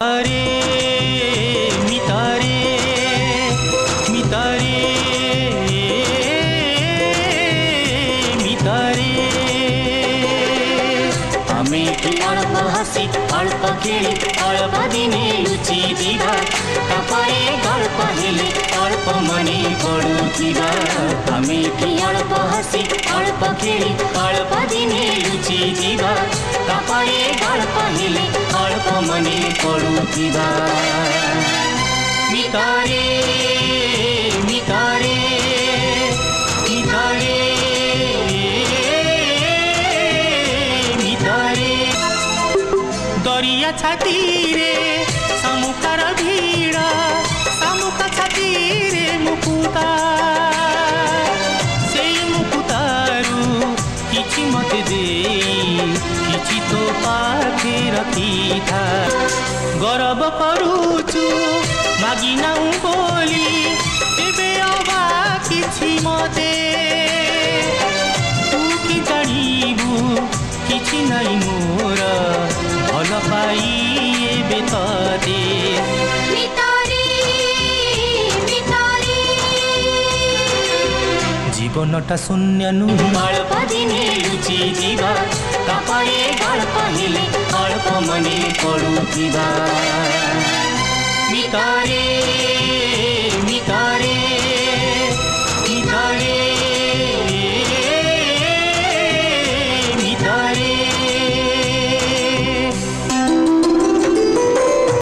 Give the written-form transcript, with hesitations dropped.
अरे मितारे मितारे मितारे आमे कि अल्प हसी अल्प खेली अल्प दिने लुचि दिवा तापरे गल्प हेले अल्प मने पडुथिबा आमे कि अल्प हसी अल्प खेली अल्प दिने लुचि दिवा तापरे गल्प हेले अल्प मने पडुथिबा मितारे मितारे मितारे मितारे दरिया छाती रे समुखार भीड़ समुखा छाती रे मुकुता से मुकुतारू किछि मते दे किछि तो पाखे रखी था गौरव करूचु मागिना बोली तेबे अबा किछि मते तू कि जानिबु किछि नाई मोर भल पाई एबे तते मितारे मितारे जीवनटा शून्य नुहे अल्प दिने लुचि जीवा तापरे गल्प हेले अल्प मने पडुथिबा मितारे।